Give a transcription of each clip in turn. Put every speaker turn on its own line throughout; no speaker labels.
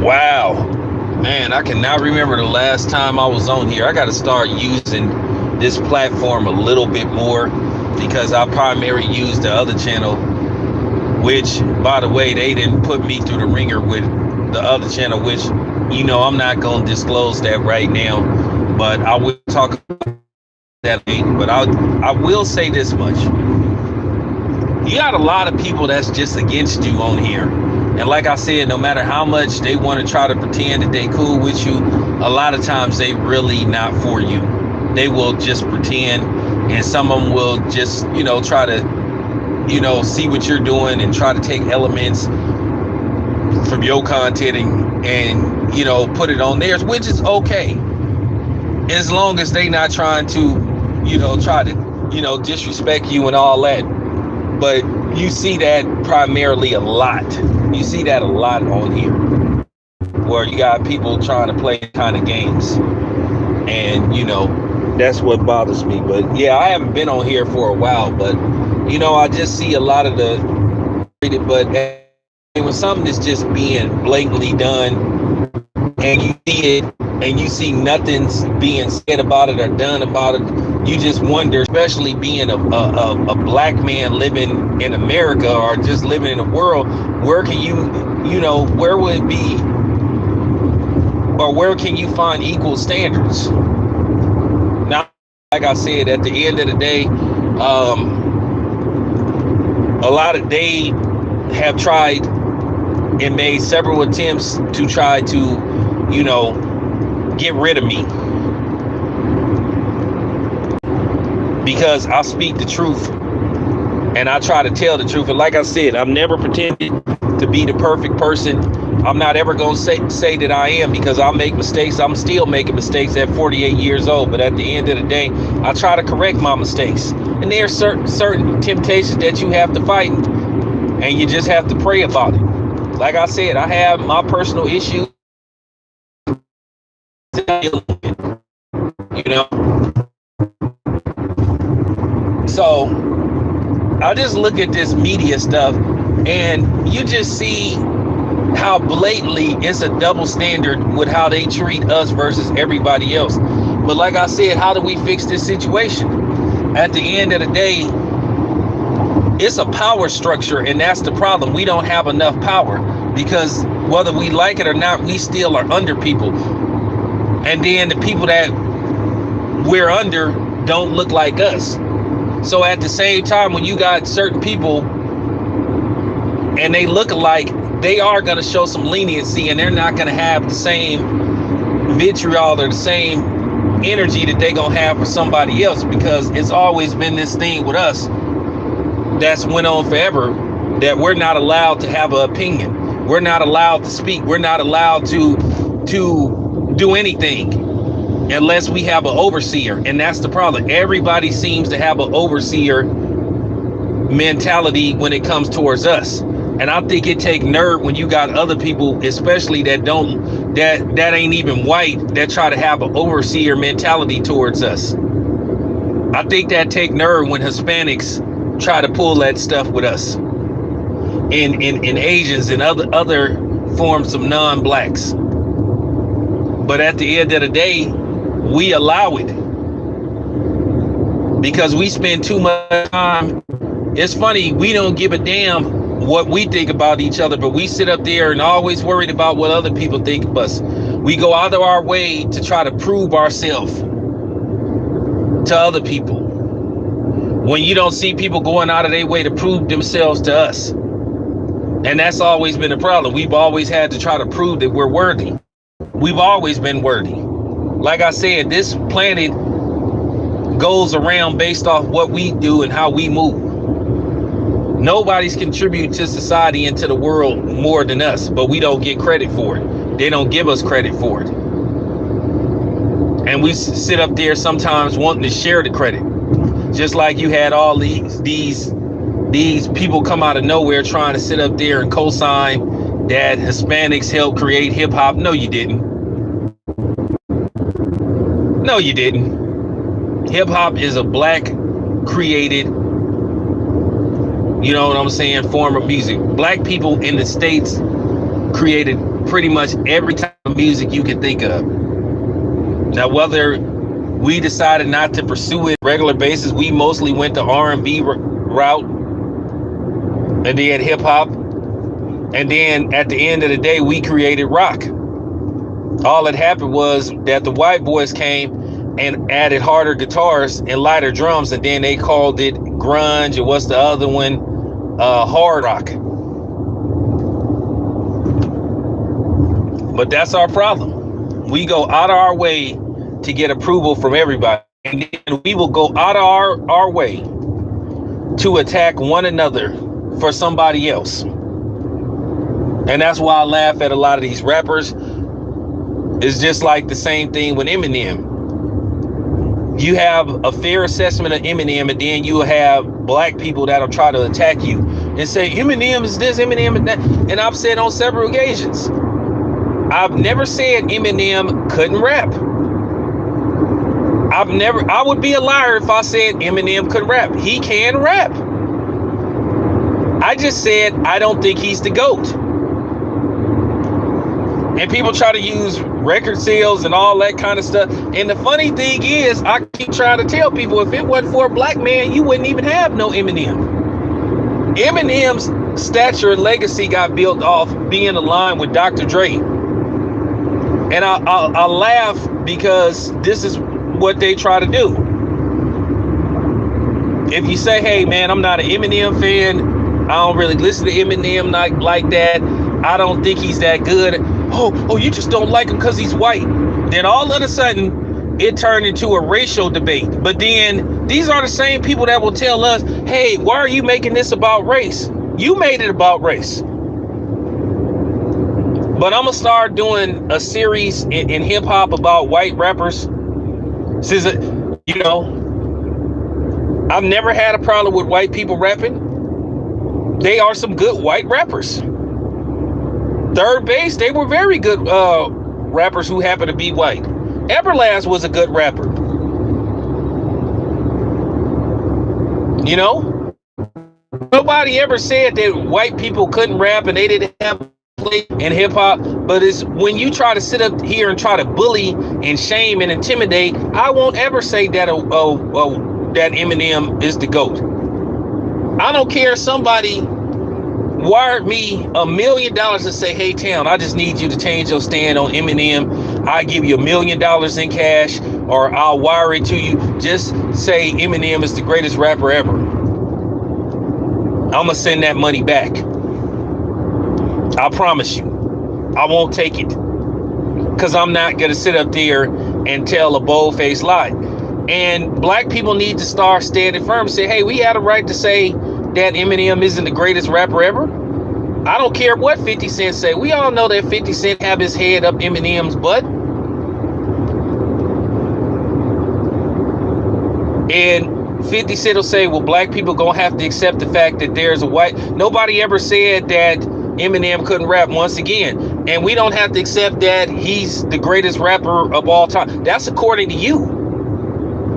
Wow. Man, I cannot remember the last time I was on here. I got to start using this platform a little bit more because I primarily use the other channel, which, by the way, they didn't put me through the ringer with the other channel, which, I'm not going to disclose that right now, but I will talk about that later. But I will say this much. You got a lot of people that's just against you on here. And like I said, no matter how much they want to try to pretend that they cool with you, a lot of times they really not for you. They will just pretend, and some of them will just, try to, see what you're doing and try to take elements from your content and put it on theirs, which is okay. As long as they not trying to, try to, disrespect you and all that. But you see that primarily a lot. You see that a lot on here, where you got people trying to play kind of games, and that's what bothers me. But yeah, I haven't been on here for a while, but I just see a lot of but when something is just being blatantly done, and you see it, and you see nothing's being said about it or done about it, you just wonder, especially being a black man living in America or just living in the world, where can where would it be, or where can you find equal standards? Now, like I said, at the end of the day, they have tried and made several attempts to try to, get rid of me, because I speak the truth and I try to tell the truth. And like I said, I've never pretended to be the perfect person. I'm not ever going to say that I am, because I'll make mistakes. I'm still making mistakes at 48 years old. But at the end of the day, I try to correct my mistakes. And there are certain temptations that you have to fight, and you just have to pray about it. Like I said, I have my personal issues. So I just look at this media stuff, and you just see how blatantly it's a double standard with how they treat us versus everybody else. But like I said, how do we fix this situation? At the end of the day, it's a power structure, and that's the problem. We don't have enough power, because whether we like it or not, we still are under people. And then the people that we're under don't look like us. So at the same time, when you got certain people and they look alike, they are going to show some leniency, and they're not going to have the same vitriol or the same energy that they're going to have for somebody else, because it's always been this thing with us that's went on forever, that we're not allowed to have an opinion. We're not allowed to speak. We're not allowed to do anything unless we have an overseer. And that's the problem. Everybody seems to have an overseer mentality when it comes towards us. And I think it take nerve when you got other people, especially that ain't even white, that try to have an overseer mentality towards us. I think that take nerve when Hispanics try to pull that stuff with us, and Asians and other forms of non-blacks. But at the end of the day, we allow it because we spend too much time. It's funny, we don't give a damn what we think about each other, but we sit up there and always worried about what other people think of us. We go out of our way to try to prove ourselves to other people, when you don't see people going out of their way to prove themselves to us. And that's always been a problem. We've always had to try to prove that we're worthy. We've always been worthy. Like I said, this planet goes around based off what we do and how we move. Nobody's contributing to society and to the world more than us, but we don't get credit for it. They don't give us credit for it. And we sit up there sometimes wanting to share the credit. Just like you had all these people come out of nowhere trying to sit up there and co-sign that Hispanics helped create hip hop. No, you didn't. No, you didn't. Hip hop is a black created, you know what I'm saying, form of music. Black people in the States created pretty much every type of music you can think of. Now, whether we decided not to pursue it on a regular basis, we mostly went the R&B route, and then hip hop, and then at the end of the day, we created rock. All that happened was that the white boys came and added harder guitars and lighter drums, and then they called it grunge, or what's the other one, hard rock. But that's our problem. We go out of our way to get approval from everybody, and then we will go out of our way to attack one another for somebody else. And that's why I laugh at a lot of these rappers. It's just like the same thing with Eminem. You have a fair assessment of Eminem, and then you have black people that'll try to attack you and say Eminem is this, Eminem is that. And I've said on several occasions, I've never said Eminem couldn't rap. I would be a liar if I said Eminem could rap. He can rap. I just said I don't think he's the GOAT. And people try to use record sales and all that kind of stuff. And the funny thing is, I keep trying to tell people, if it wasn't for a black man, you wouldn't even have no Eminem. Eminem's stature and legacy got built off being aligned with Dr. Dre. And I laugh because this is what they try to do. If you say, hey man, I'm not an Eminem fan, I don't really listen to Eminem like that, I don't think he's that good. Oh, you just don't like him because he's white. Then all of a sudden, it turned into a racial debate. But then these are the same people that will tell us, hey, why are you making this about race? You made it about race. But I'm going to start doing a series in hip hop about white rappers. Since, I've never had a problem with white people rapping. They are some good white rappers. Third Base, they were very good rappers who happen to be white. Everlast was a good rapper. You know? Nobody ever said that white people couldn't rap and they didn't have a place in hip hop. But it's when you try to sit up here and try to bully and shame and intimidate, I won't ever say that that Eminem is the GOAT. I don't care if somebody wired me $1 million to say, hey Town, I just need you to change your stand on Eminem. I give you $1 million in cash, or I'll wire it to you. Just say Eminem is the greatest rapper ever. I'm gonna send that money back. I promise you, I won't take it, because I'm not gonna sit up there and tell a bold-faced lie. And black people need to start standing firm and say, hey, we had a right to say that Eminem isn't the greatest rapper ever. I don't care what 50 Cent say. We all know that 50 Cent have his head up Eminem's butt. And 50 Cent will say, well, black people gonna have to accept the fact that there's a white. Nobody ever said that Eminem couldn't rap, once again. And we don't have to accept that he's the greatest rapper of all time. That's according to you.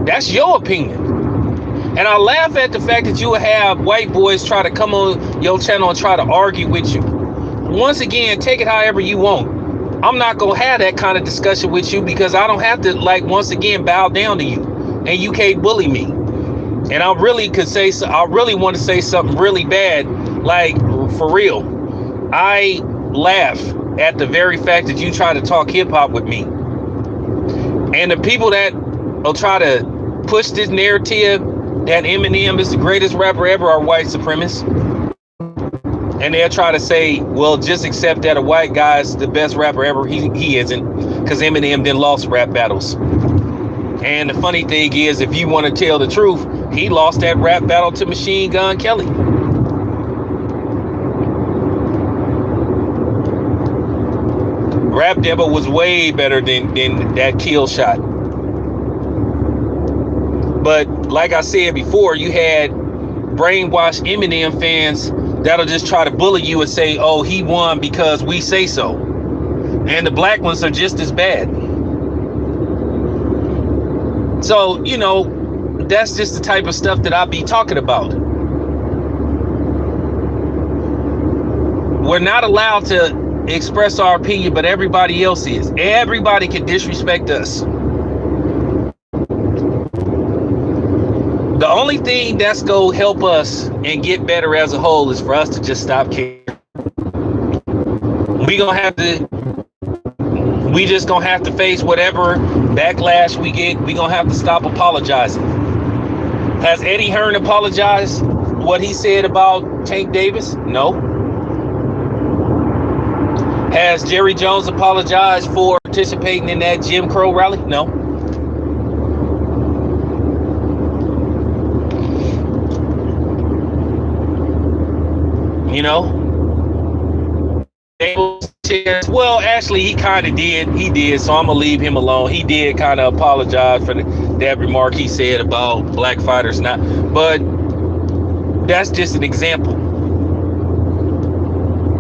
That's your opinion. And I laugh at the fact that you will have white boys try to come on your channel and try to argue with you. Once again, take it however you want. I'm not going to have that kind of discussion with you, because I don't have to, once again, bow down to you. And you can't bully me. And I really want to say something really bad, for real. I laugh at the very fact that you try to talk hip hop with me. And the people that will try to push this narrative that Eminem is the greatest rapper ever are white supremacists. And they'll try to say, well, just accept that a white guy's the best rapper ever. He isn't, because Eminem then lost rap battles. And the funny thing is, if you want to tell the truth, he lost that rap battle to Machine Gun Kelly. Rap Devil was way better than that kill shot. But like I said before, you had brainwashed Eminem fans that'll just try to bully you and say, oh, he won because we say so. And the black ones are just as bad. So, that's just the type of stuff that I'll be talking about. We're not allowed to express our opinion, but everybody else is. Everybody can disrespect us. The only thing that's going to help us and get better as a whole is for us to just stop caring. We just gonna have to face whatever backlash we get. We gonna have to stop apologizing. Has Eddie Hearn apologized what he said about Tank Davis? No. Has Jerry Jones apologized for participating in that Jim Crow rally? No. You know? Well, actually, he kind of did. He did, so I'm going to leave him alone. He did kind of apologize for that remark he said about black fighters not. But that's just an example.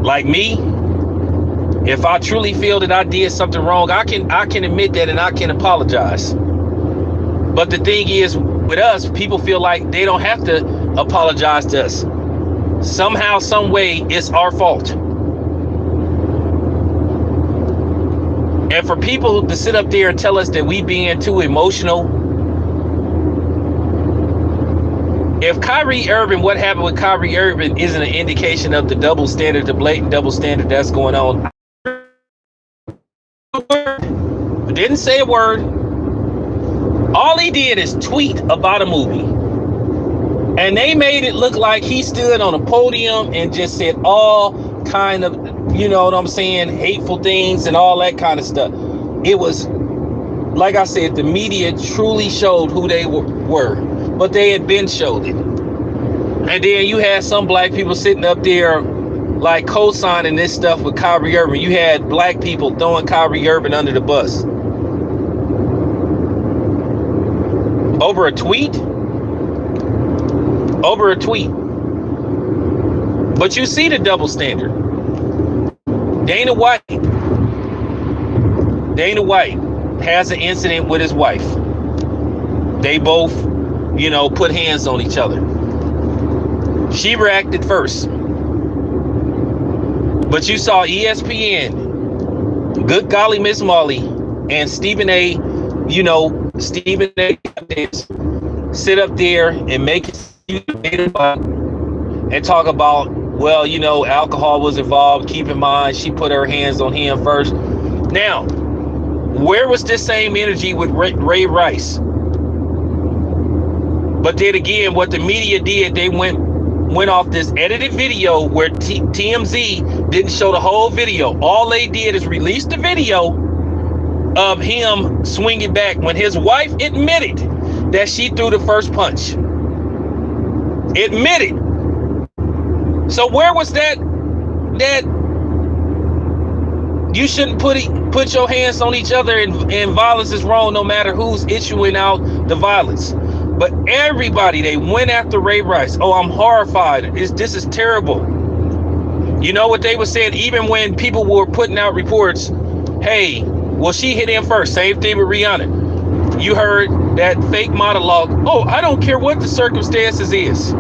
Like me, if I truly feel that I did something wrong, I can admit that and I can apologize. But the thing is, with us, people feel like they don't have to apologize to us. Somehow, some way, it's our fault. And for people to sit up there and tell us that we being too emotional. If Kyrie Irving, what happened with Kyrie Irving isn't an indication of the double standard, the blatant double standard that's going on. Didn't say a word. All he did is tweet about a movie. And they made it look like he stood on a podium and just said all kind of, you know what I'm saying, hateful things and all that kind of stuff. It was, like I said, the media truly showed who they were, but they had been showed it. And then you had some black people sitting up there like co-signing this stuff with Kyrie Irving. You had black people throwing Kyrie Irving under the bus. Over a tweet? Over a tweet. But you see the double standard. Dana White has an incident with his wife. They both, you know, put hands on each other. She reacted first. But you saw ESPN, good golly Miss Molly, and Stephen A. sit up there and make it and talk about, well, you know, alcohol was involved. Keep in mind, she put her hands on him first. Now, where was this same energy with Ray Rice? But then again, what the media did, they went off this edited video where TMZ didn't show the whole video. All they did is release the video of him swinging back when his wife admitted that she threw the first punch. Admitted. So where was that you shouldn't put your hands on each other and violence is wrong no matter who's issuing out the violence. But everybody, they went after Ray Rice. Oh, I'm horrified. This is terrible. You know what they were saying? Even when people were putting out reports, hey, well, she hit him first. Same thing with Rihanna. You heard that fake monologue. Oh, I don't care what the circumstances is.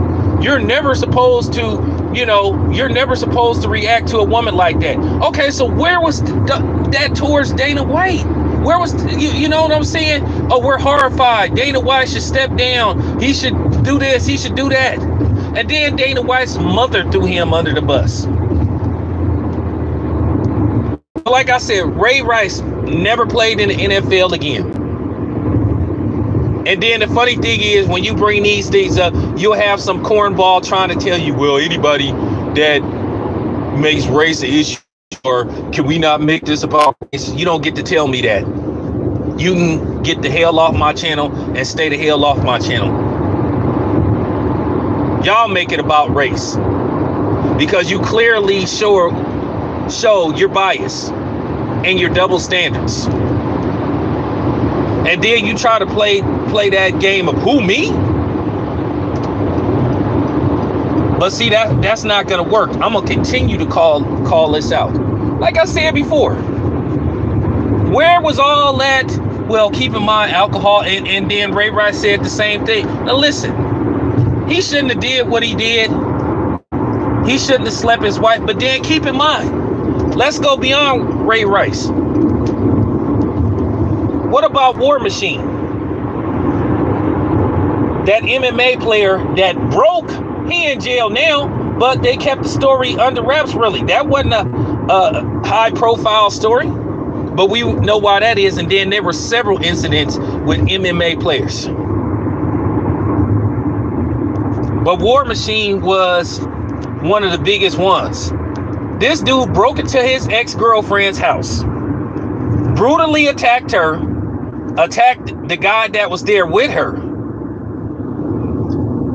You're never supposed to, you're never supposed to react to a woman like that. Okay, so where was that towards Dana White? Where was, you know what I'm saying? Oh, we're horrified. Dana White should step down. He should do this. He should do that. And then Dana White's mother threw him under the bus. Like I said, Ray Rice never played in the NFL again. And then the funny thing is, when you bring these things up, you'll have some cornball trying to tell you, well, anybody that makes race an issue, or can we not make this about race? You don't get to tell me that. You can get the hell off my channel and stay the hell off my channel. Y'all make it about race because you clearly show your bias and your double standards. And then you try to play that game of who, me? But see, that's not gonna work. I'm gonna continue to call this out. Like I said before, where was all that? Well, keep in mind alcohol, and then Ray Rice said the same thing. Now listen, he shouldn't have did what he did. He shouldn't have slept his wife. But then keep in mind, Let's go beyond Ray Rice. What about War Machine? That MMA player that broke, he in jail now, but they kept the story under wraps, really. That wasn't a high profile story, but we know why that is. And then there were several incidents with MMA players. But War Machine was one of the biggest ones. This dude broke into his ex-girlfriend's house, brutally attacked her, attacked the guy that was there with her.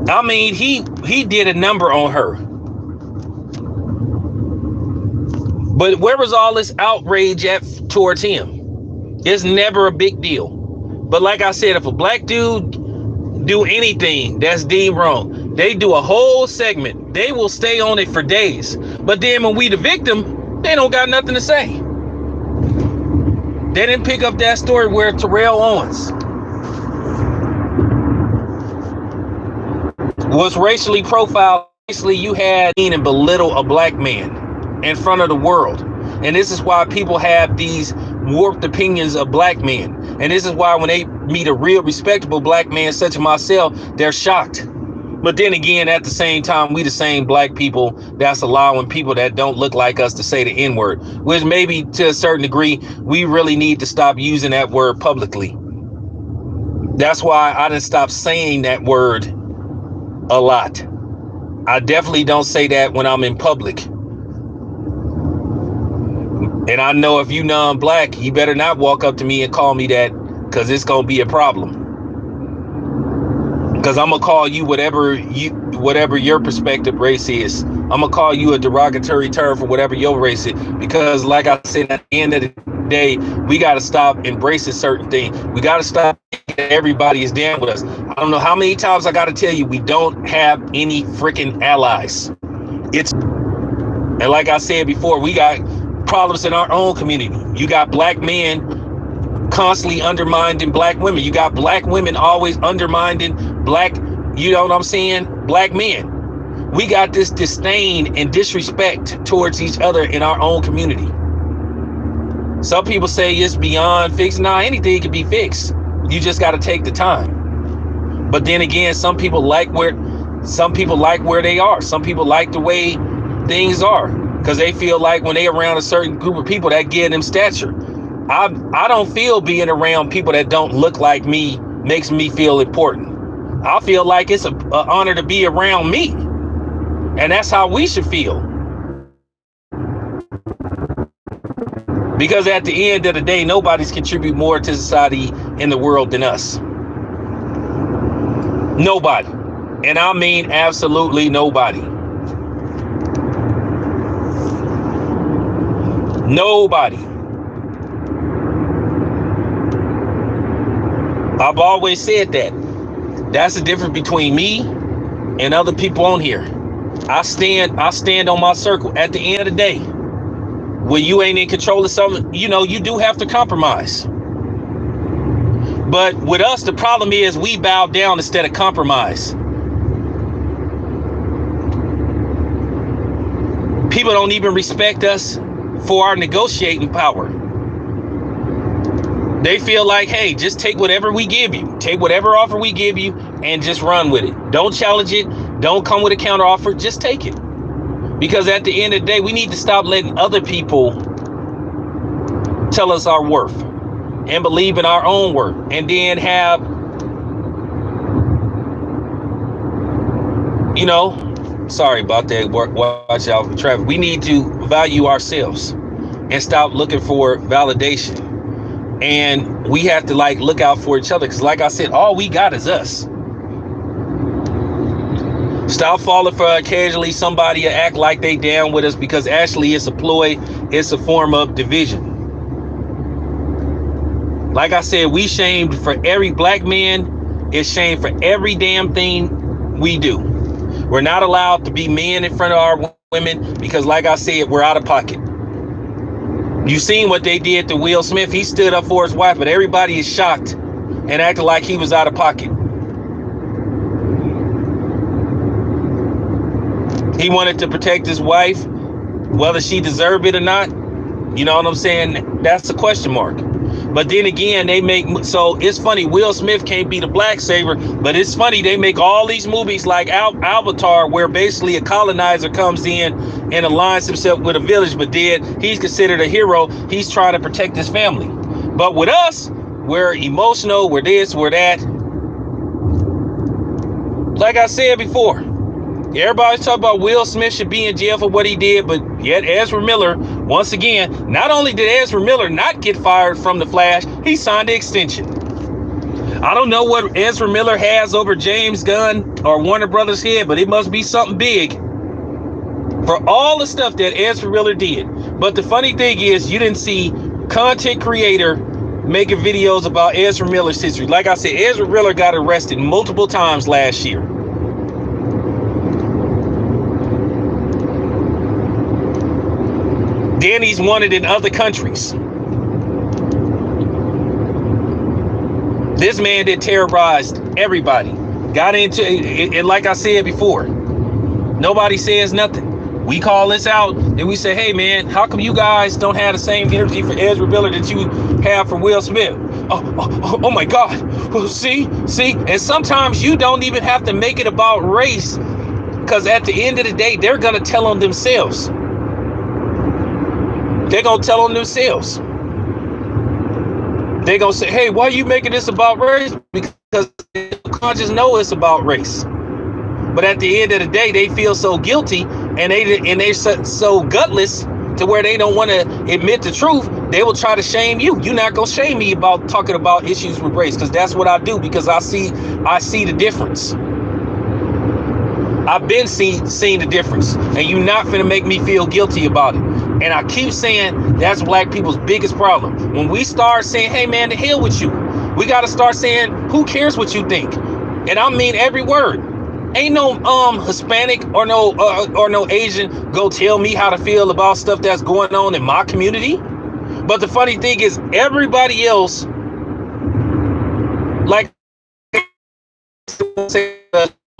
I mean, he did a number on her. But where was all this outrage at towards him? It's never a big deal. But like I said, if a black dude do anything that's deemed wrong, they do a whole segment. They will stay on it for days. But then when we the victim, they don't got nothing to say. They didn't pick up that story where Terrell Owens was racially profiled. Basically, you had and belittle a black man in front of the world. And this is why people have these warped opinions of black men. And this is why when they meet a real respectable black man such as myself, they're shocked. But then again, at the same time, we the same black people that's allowing people that don't look like us to say the N-word, which maybe to a certain degree, we really need to stop using that word publicly. That's why I didn't stop saying that word a lot. I definitely don't say that when I'm in public. And I know if you non-black, you better not walk up to me and call me that, because it's going to be a problem. Because I'm going to call you whatever your perspective race is. I'm going to call you a derogatory term for whatever your race is. Because like I said, at the end of the day, we got to stop embracing certain things. We got to stop thinking everybody is down with us. I don't know how many times I got to tell you, we don't have any freaking allies. And like I said before, we got problems in our own community. You got black men constantly undermining black women. You got black women always undermining black, you know what I'm saying, black men. We got this disdain and disrespect towards each other in our own community. Some people say it's beyond fixed. Nah, anything can be fixed. You just got to take the time. But then again, some people like where they are. Some people like the way things are, because they feel like when they around a certain group of people that give them stature. I don't feel being around people that don't look like me makes me feel important. I feel like it's an honor to be around me. And that's how we should feel. Because at the end of the day, nobody's contribute more to society in the world than us. Nobody. And I mean absolutely nobody. Nobody. I've always said that. That's the difference between me and other people on here. I stand on my circle. At the end of the day, when you ain't in control of something, you know, you do have to compromise. But with us, the problem is we bow down instead of compromise. People don't even respect us for our negotiating power. They feel like, hey, just take whatever we give you. Take whatever offer we give you and just run with it. Don't challenge it. Don't come with a counter offer. Just take it. Because at the end of the day, we need to stop letting other people tell us our worth and believe in our own worth, and then have, you know, sorry about that. Watch out for traffic. We need to value ourselves and stop looking for validation. And we have to look out for each other, because like I said, all we got is us. Stop falling for occasionally somebody to act like they down with us, because actually it's a ploy. It's a form of division. Like I said, we shamed for every black man. It's shamed for every damn thing we do. We're not allowed to be men in front of our women, because like I said, we're out of pocket. You seen what they did to Will Smith. He stood up for his wife, but everybody is shocked and acting like he was out of pocket. He wanted to protect his wife, whether she deserved it or not. You know what I'm saying? That's a question mark. But then again, they make, so it's funny, Will Smith can't be the black savior, but it's funny, they make all these movies like Avatar, where basically a colonizer comes in and aligns himself with a village, but then he's considered a hero. He's trying to protect his family. But with us, we're emotional, we're this, we're that. Like I said before, everybody's talking about Will Smith should be in jail for what he did, but yet Ezra Miller, once again, not only did Ezra Miller not get fired from The Flash, he signed the extension. I don't know what Ezra Miller has over James Gunn or Warner Brothers' head, but it must be something big for all the stuff that Ezra Miller did. But the funny thing is, you didn't see content creator making videos about Ezra Miller's history. Like I said, Ezra Miller got arrested multiple times last year. Then he's wanted in other countries. This man that terrorized everybody got into it, and like I said before, nobody says nothing. We call this out and we say, hey man, how come you guys don't have the same energy for Ezra Miller that you have for Will Smith? Oh my God. Well, see, and sometimes you don't even have to make it about race, because at the end of the day, they're gonna tell on themselves. They're gonna tell on themselves. They're gonna say, hey, why are you making this about race? Because they conscious know it's about race. But at the end of the day, they feel so guilty, and they're so gutless to where they don't want to admit the truth. They will try to shame you. You're not gonna shame me about talking about issues with race, because that's what I do, because I see the difference. I've been seeing the difference, and you're not finna make me feel guilty about it. And I keep saying that's black people's biggest problem. When we start saying, hey man, the hell with you, we got to start saying, who cares what you think? And I mean every word. Ain't no Hispanic or no Asian go tell me how to feel about stuff that's going on in my community. But the funny thing is, everybody else, like,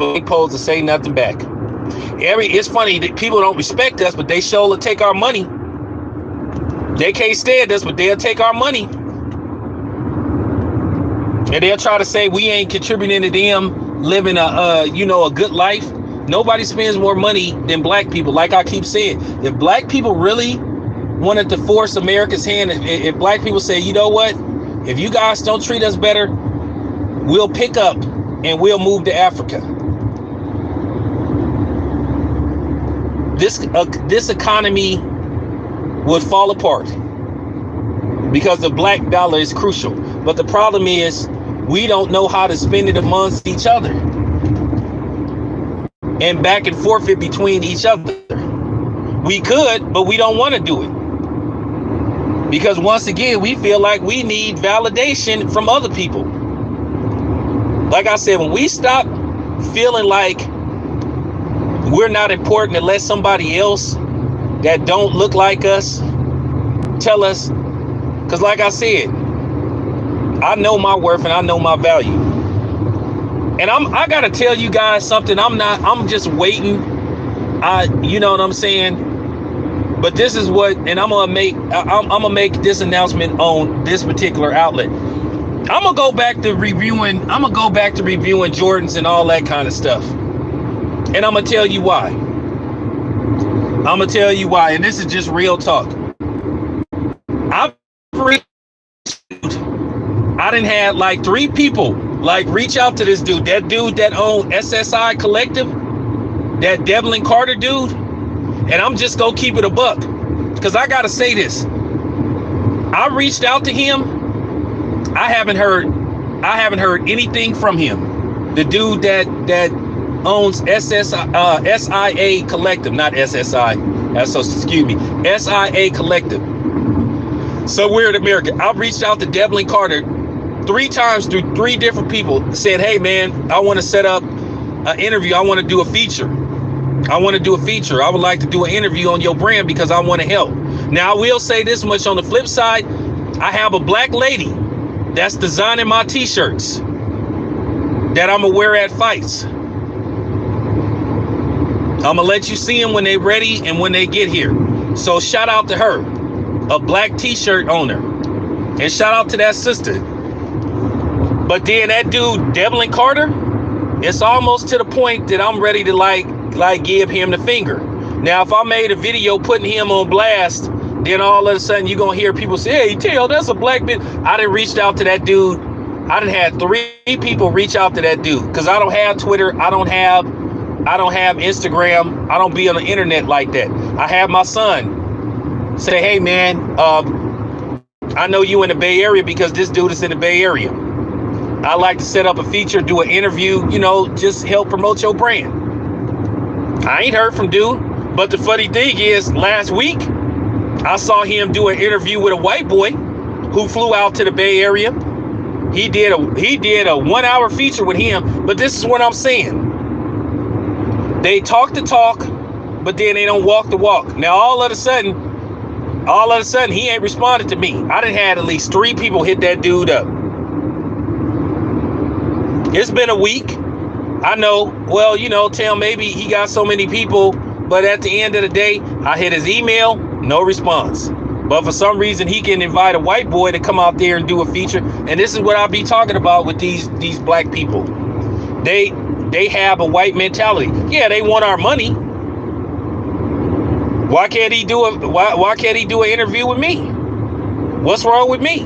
supposed to say nothing back. It's funny that people don't respect us, but they sure take our money. They can't stand us, but they'll take our money. And they'll try to say we ain't contributing to them living a good life. Nobody spends more money than black people. Like I keep saying, if black people really wanted to force America's hand, if black people say, you know what, if you guys don't treat us better, we'll pick up and we'll move to Africa. This economy would fall apart, because the black dollar is crucial. But the problem is, we don't know how to spend it amongst each other and back and forth it between each other. We could, but we don't want to do it, because once again, we feel like we need validation from other people. Like I said, when we stop feeling like we're not important unless somebody else that don't look like us tell us, because like I said, I know my worth and I know my value. And I gotta tell you guys something. I'm just waiting. You know what I'm saying? But this is what, and I'm gonna make this announcement on this particular outlet. I'm gonna go back to reviewing Jordans and all that kind of stuff. And I'm gonna tell you why. And this is just real talk. I done had like 3 people like reach out to this dude. That dude that owned SSI Collective, that Devlin Carter dude. And I'm just gonna keep it a buck, because I gotta say this. I reached out to him. I haven't heard anything from him. The dude that owns SIA Collective, not SSI. That's so, excuse me, SIA Collective. So Weird America. I reached out to Devlin Carter 3 times through 3 different people. Said, hey man, I want to set up an interview. I want to do a feature. I would like to do an interview on your brand because I want to help. Now I will say this much on the flip side. I have a black lady that's designing my t-shirts that I'm gonna wear at fights. I'm gonna let you see them when they're ready and when they get here. So shout out to her. a black t-shirt owner. And shout out to that sister. But then that dude, Devlin Carter, it's almost to the point that I'm ready to like give him the finger. Now, if I made a video putting him on blast, then all of a sudden you're going to hear people say, hey, Tail, that's a black bitch. I done reached out to that dude. I done had 3 people reach out to that dude because I don't have Twitter. I don't have Instagram. I don't be on the internet like that. I have my son say, hey, man, I know you in the Bay Area because this dude is in the Bay Area. I like to set up a feature, do an interview, you know, just help promote your brand. I ain't heard from dude, but the funny thing is last week, I saw him do an interview with a white boy who flew out to the Bay Area. He did a 1-hour feature with him, but this is what I'm saying. They talk the talk, but then they don't walk the walk. Now, all of a sudden, he ain't responded to me. I done had at least 3 people hit that dude up. It's been a week. I know, well, you know, Tim, maybe he got so many people, but at the end of the day, I hit his email, no response. But for some reason, he can invite a white boy to come out there and do a feature. And this is what I'll be talking about with these black people. They have a white mentality. Yeah, they want our money. Why can't he do why can't he do an interview with me? What's wrong with me?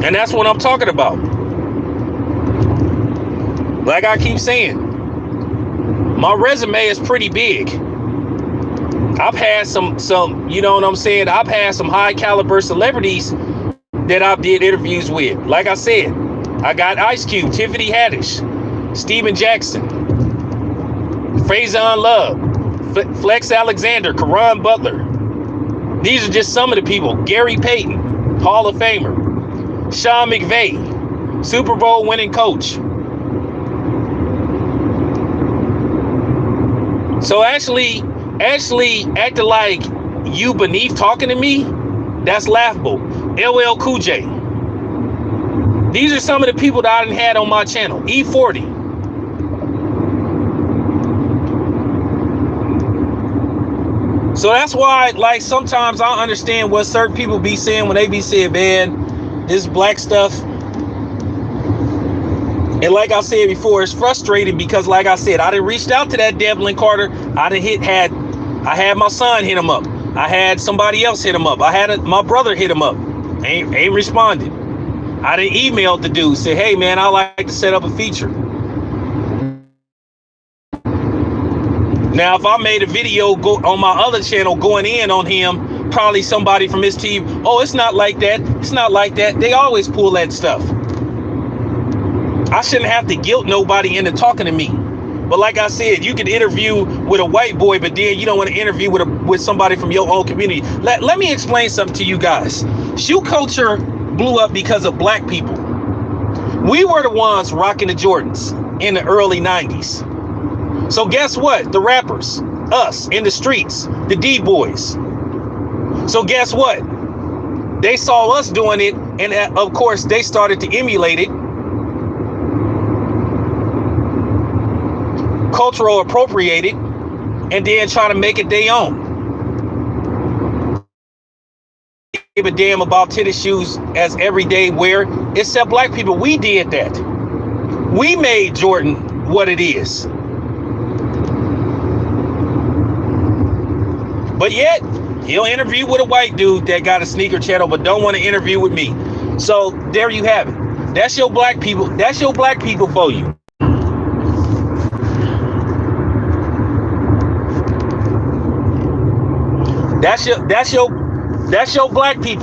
And that's what I'm talking about. Like I keep saying, my resume is pretty big. I've had some, you know what I'm saying? I've had some high caliber celebrities that I did interviews with. Like I said, I got Ice Cube, Tiffany Haddish, Steven Jackson, Faison Love, Flex Alexander, Karan Butler. These are just some of the people. Gary Payton, Hall of Famer. Sean McVay, Super Bowl winning coach. So actually acting like you beneath talking to me, that's laughable. LL Cool J. These are some of the people that I done had on my channel. E40. So that's why, like, sometimes I understand what certain people be saying when they be saying, man, this black stuff. And like I said before, it's frustrating because, like I said, I done reached out to that Devlin Carter. I had my son hit him up. I had somebody else hit him up. I had my brother hit him up. Ain't responded. I done emailed the dude, say, hey man, I like to set up a feature. Now, if I made a video on my other channel going in on him, probably somebody from his team, oh, it's not like that. It's not like that. They always pull that stuff. I shouldn't have to guilt nobody into talking to me. But like I said, you can interview with a white boy, but then you don't want to interview with somebody from your own community. Let me explain something to you guys. Shoe culture blew up because of black people. We were the ones rocking the Jordans in the early 90s. So guess what? The rappers, us in the streets, the D-boys. So guess what? They saw us doing it, and of course they started to emulate it. Cultural appropriate it, and then try to make it their own. Give a damn about tennis shoes as everyday wear, except black people. We did that. We made Jordan what it is. But yet, he'll interview with a white dude that got a sneaker channel, but don't want to interview with me. So there you have it. That's your black people. That's your black people for you. That's your black people.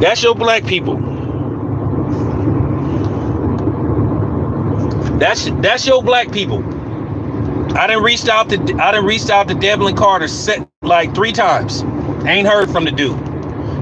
That's your black people. That's your black people. I done reached out to Devlin Carter like 3 times. Ain't heard from the dude.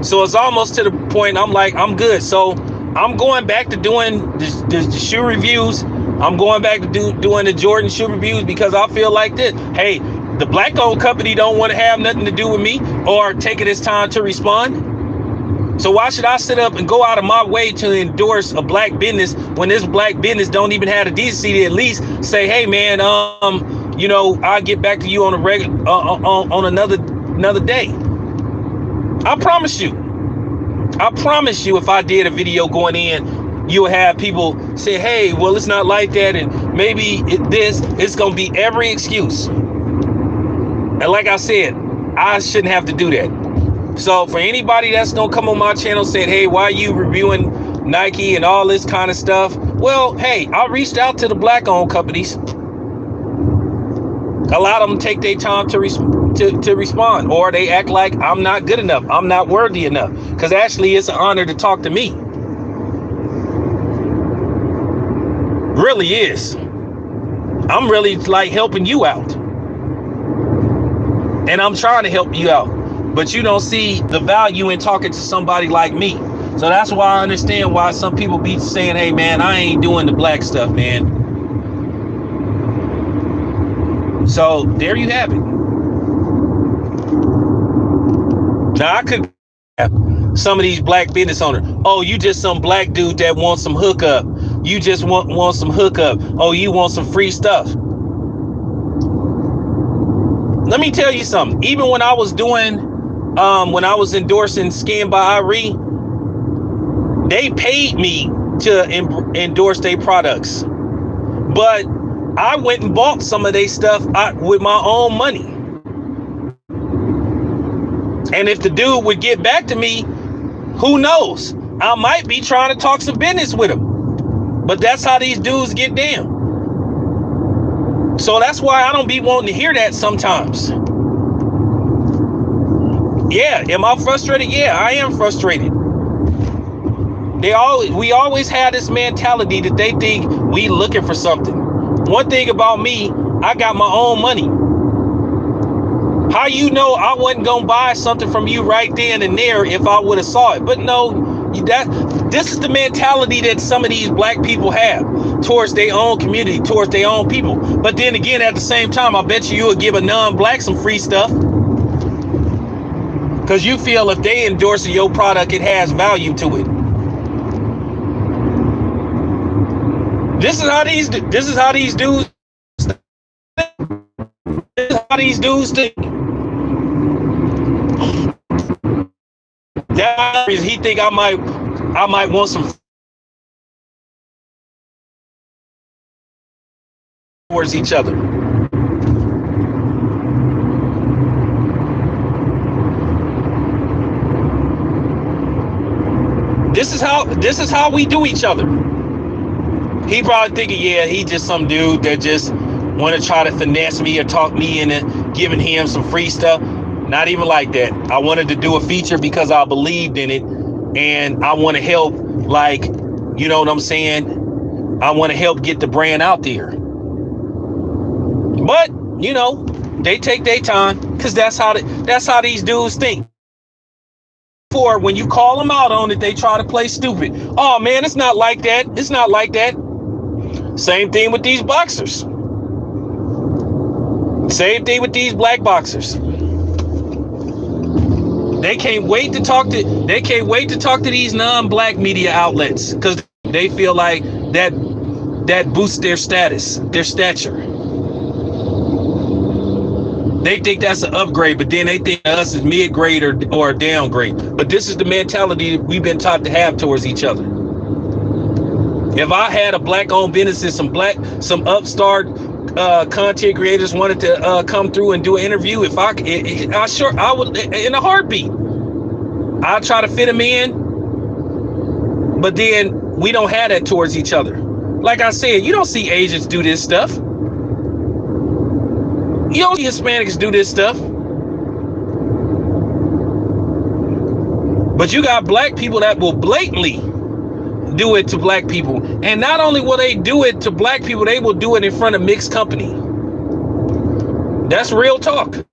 So it's almost to the point I'm like, I'm good. So I'm going back to doing the shoe reviews. I'm going back to doing the Jordan shoe reviews because I feel like this. Hey, the black-owned company don't want to have nothing to do with me or taking its time to respond. So why should I sit up and go out of my way to endorse a black business when this black business don't even have the decency to at least say, hey man, you know, I'll get back to you on a regular, on another another day. I promise you. I promise you, if I did a video going in, you'll have people say, hey, well, it's not like that, and maybe it's going to be every excuse. And like I said, I shouldn't have to do that. So for anybody that's going to come on my channel saying, hey, why are you reviewing Nike and all this kind of stuff? Well, hey, I reached out to the black-owned companies. A lot of them take their time to respond, or they act like I'm not good enough, I'm not worthy enough, because actually it's an honor to talk to me. Really is. I'm really like helping you out, and I'm trying to help you out, but you don't see the value in talking to somebody like me. So that's why I understand why some people be saying, hey man, I ain't doing the black stuff, man. So there you have it. Now I could have some of these black business owners. Oh, you just some black dude that wants some hookup. You just want some hookup. Oh, you want some free stuff. Let me tell you something. Even when I was doing, when I was endorsing Skin by Irie, they paid me to endorse their products. But I went and bought some of their stuff with my own money. And if the dude would get back to me, who knows? I might be trying to talk some business with him. But that's how these dudes get down. So that's why I don't be wanting to hear that sometimes. Yeah, am I frustrated? Yeah, I am frustrated. We always have this mentality that they think we looking for something. One thing about me, I got my own money. How you know I wasn't gonna buy something from you right then and there if I would have saw it? But no, this is the mentality that some of these black people have towards their own community, towards their own people. But then again, at the same time, I bet you would give a non-black some free stuff, because you feel if they endorse your product, it has value to it. This is how these dudes. This is how these dudes think. That is, he think I might want some towards each other. This is how we do each other. He probably thinking, yeah, he just some dude that just want to try to finesse me or talk me into giving him some free stuff. Not even like that. I wanted to do a feature because I believed in it, and I want to help, like, you know what I'm saying? I want to help get the brand out there. But, you know, they take their time, because that's how these dudes think. For when you call them out on it, they try to play stupid. Oh man, it's not like that. It's not like that. Same thing with these boxers. Same thing with these black boxers. They can't wait to talk to these non-black media outlets, because they feel like that boosts their status, their stature. They think that's an upgrade, but then they think us is mid-grade or a downgrade. But this is the mentality that we've been taught to have towards each other. If I had a black-owned business and some upstart content creators wanted to come through and do an interview, I would in a heartbeat. I'll try to fit them in, but then we don't have that towards each other. Like I said, you don't see Asians do this stuff. You don't see Hispanics do this stuff. But you got black people that will blatantly do it to black people. And not only will they do it to black people, they will do it in front of mixed company. That's real talk.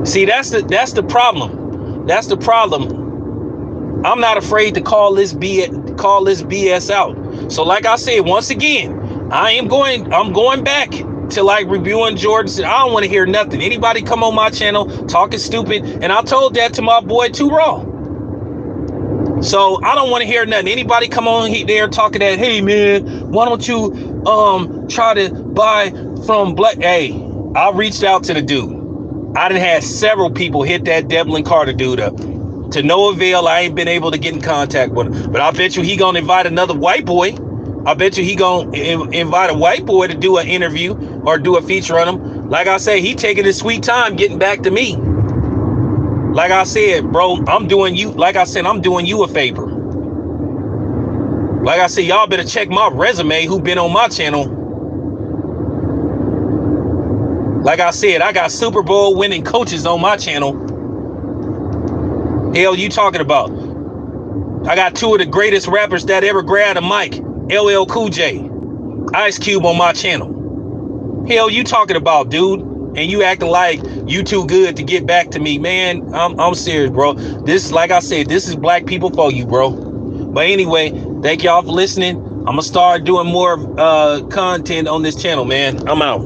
See, that's the problem. That's the problem. I'm not afraid to call this BS out. So like I said, once again, I'm going back to like reviewing Jordan. I don't want to hear nothing. Anybody come on my channel talking stupid, and I told that to my boy Too Raw. So I don't want to hear nothing. Anybody come on there talking that, hey man, why don't you try to buy from Black? Hey, I reached out to the dude. I done had several people hit that Devlin Carter dude up. To no avail. I ain't been able to get in contact with him. But I bet you he gonna invite another white boy. I bet you he gonna invite a white boy to do an interview or do a feature on him. Like I say, he taking his sweet time getting back to me. Like I said, bro, I'm doing you a favor. Like I said, y'all better check my resume who been on my channel. Like I said, I got Super Bowl winning coaches on my channel. Hell, you talking about? I got two of the greatest rappers that ever grabbed a mic. LL Cool J, Ice Cube on my channel. Hell, you talking about, dude? And you acting like you too good to get back to me, man. I'm serious, bro. This, like I said, this is black people for you, bro. But anyway, thank y'all for listening. I'm gonna start doing more content on this channel, man. I'm out.